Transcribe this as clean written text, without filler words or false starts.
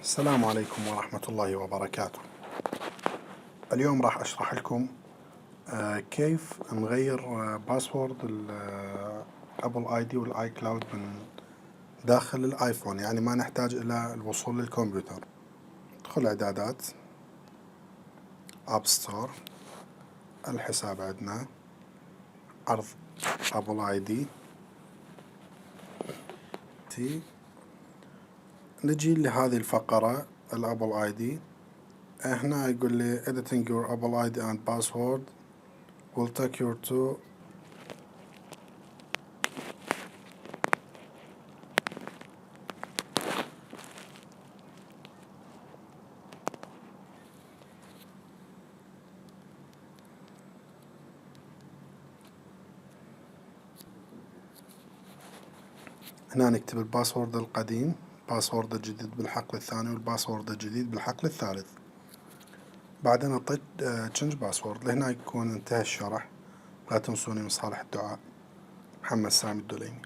السلام عليكم ورحمة الله وبركاته. اليوم راح أشرح لكم كيف نغير باسورد الأبل آي دي والآي كلاود من داخل الآيفون، يعني ما نحتاج إلى الوصول للكمبيوتر. ندخل إعدادات، أب ستور، الحساب عندنا، عرض أبل آي دي نجي لهذه الفقرة الأبل آي دي. هنا يقول لي editing your Apple ID and password will take you to هنا نكتب الباسورد القديم، الباسورد الجديد بالحقل الثاني، والباسورد الجديد بالحقل الثالث. بعدين أعطيت تشنج باسورد. لهنا يكون انتهى الشرح. لا تنسوني من صالح الدعاء. محمد سامي الدليمي.